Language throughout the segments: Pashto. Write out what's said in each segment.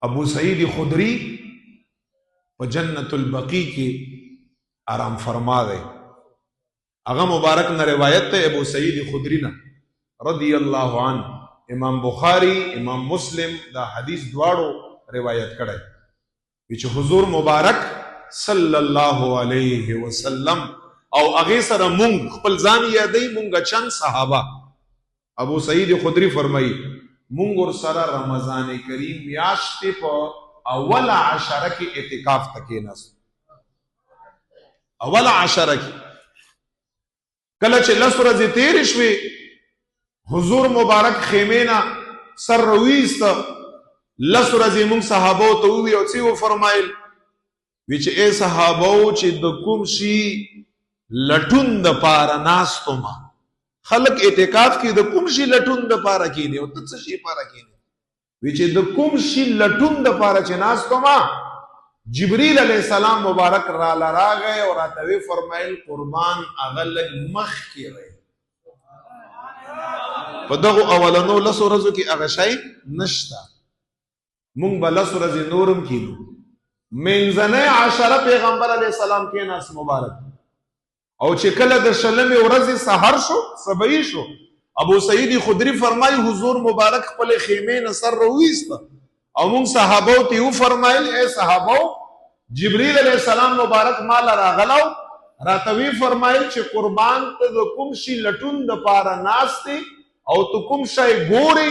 ابو سعید خدری په جنت البقیع کې آرام فرما دی. هغه مبارک نه روایت ته ابو سعید خدری نه رضی الله عنه امام بخاری امام مسلم دا حدیث دواړو روایت کړی چې حضور مبارک صلی الله علیه وسلم او هغه سره مونږ خپل ځان یادای مونږ چند صحابه. ابو سعید خدری فرمایي مونږ ور سره رمضان کریم میاشتې په اول عشره کې اعتکاف تکې ناس. اول عشره کې کله چې لس ورځې تیرې شوې حضور مبارک خیمې نه سر رویست لس ورځې مونږ صحابو ته ووی او څه وفرمایل وی چې اے صحابو چې د کوم شي لټون د پاره ناستو ما خلق اعتکاف کې د کوم شي لټون د پاره کېنی او ته څه شي پاره کېنی وی چې د کوم شي لټون د پاره چې ناستو ما جبریل علیہ السلام مبارک را لراغه او راتوی فرمایل قربان اغلق مخ کې رہے په دغه اولنو لس ورځو کې هغه شی نشتا. مونږ به لس ورځې نورم کینو منځنۍ عشره پیغمبر علیه السلام کې ناس مبارک او چې کله د شلمې ورځې سحر شو سبعی شو ابو سعید خدری فرمای حضور مبارک خپل خیمې نه سر رویست او مونږ صحابو ته یو فرمایل اے صحابو جبریل علیہ السلام مبارک مال راغلو راتوی فرمایل چې قربان ته د کوم شي لټون د پاره ناشته او ته کوم شی ګوري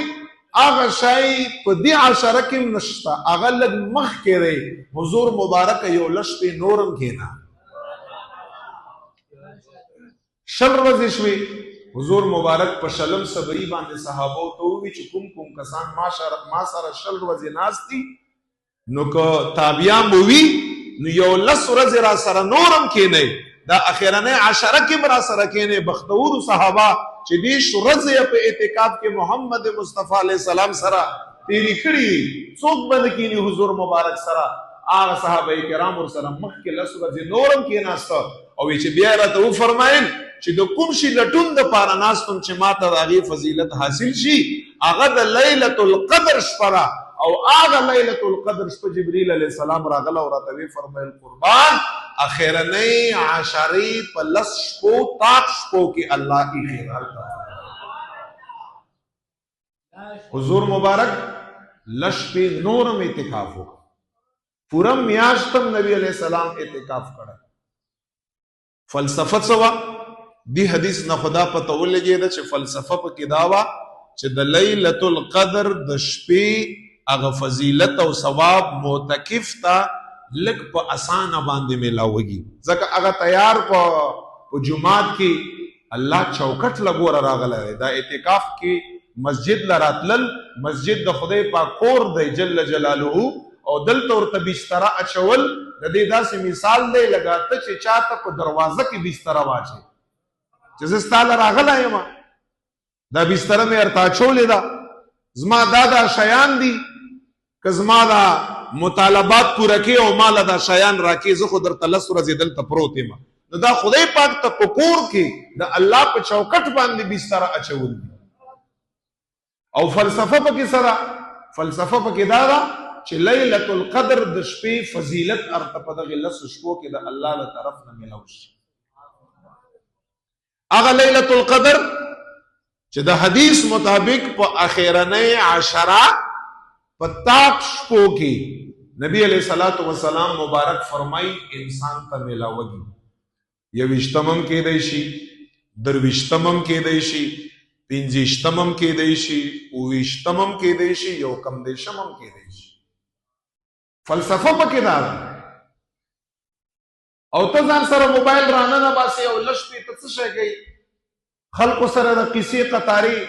هغه شی په دې عشره کې نشته هغه لږ مخ کې رہی حضور مبارک یو لش په نورم کېنا شل ورځې شوي حضور مبارک په شلم سبعی باندې صحابو ته وی چې کوم کوم کسان ما سره شل ورځې ناشتي نو که تابعیان وی نو یو لس ورځې را سره نورم کېنی دا اخیرنۍ عشره کې را سره کېنی بختور صحابه چې دې ورځې په اعتکاف کې محمد مصطفی علیه السلام سره تیری کړي څوک باندې کېنی حضور مبارک سره هغه صحابه کرام ور سره مخکې لس ورځې نورم کېناسته او چې بیا راته وفرمایل چې د کوم شي لټون د پاره ناستم چې ماته د هغې فضیلت حاصل شي هغه د لیلة القدر شپه او هغه لیلة القدر شپه جبریل علیه السلام راغله او راته وی فرمایل قربان اخرنۍ عشرې په لس شپو طاق شپو کې الله کی خیرات حضور مبارک لس شپې نورم اعتکاف وکړ پورا میاشتم نبی علیہ السلام اعتکاف کړه. فلسفه سوا دی حدیث نه خدا پته ولګېده چې فلسفه پکې دا وه چې د لیلة القدر د شپې هغه فضیلت او ثواب معتکف ته لږ په اسانه باندې میلاوږي ځکه هغه تیار په جماعت کې الله چوکټ لګوره راغلی دی دا اعتکاف کې مسجد لراتلل مسجد د خدای پاک کور دی جل جلاله او دلته ورته بستره اچول د دې داسې مثال دی لکه ته چې چاته په دروازه کې بستره واچوي چې زه ستا له راغلی یم دا بستره مې ورته اچولې ده زما دا شیان دي که زما دا مطالبات پوره کې او ما له دا شیان راکې زه خو درته لس ورځې دلته پروت یم نو دا خدای پاک ته په کور کې د الله په چوکټ باندې بستره اچول دي. او فلسفه پکې سره فلسفه پکې دا ده چې لیلة القدر د شپې فضیلت ارته په دغه لس شپو کې د الله له طرف نه ملو شي. هغه لیلة القدر چې د حدیث مطابق په اخیرنۍ عشره په طاق شپو کې نبی علیہ الصلوۃ والسلام مبارک فرمای انسان ته ملاوږي یوشتمم کېدای شي درویشتمم کېدای شي پنځشتمم کېدای شي اوویشتمم کېدای شي یو کم دیشمم کېدای شي. فلسفه پکې دا او ته ځان سره موبایل رانه نه باسي او لږ پې ته څه شی کوي خلکو سره د قصې قطارې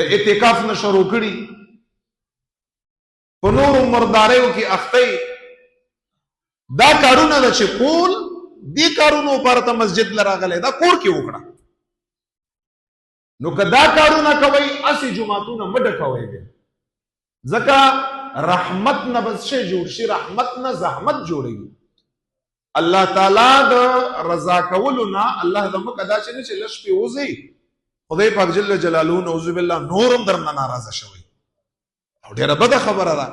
د اعتکاف نه شروع کړي په نورو مرداریو کې اخته دا کارونه ده چې کول دې کارونو لپاره ته مسجد له راغلی دا کور کې وکړه نو که دا کارونه کوئ هسې جوماتونه مه ډکوئ ځکه رحمت نه بس شی جوړ شي رحمت نه زحمت جوړوي الله تعالی د رضا کولو نه الله زموږ دا چې نه چې لږ پې وځئ خدای پاک جل جلاله نعوذ بالله نورم درنه ناراضه شوی او ډیره بده خبره ده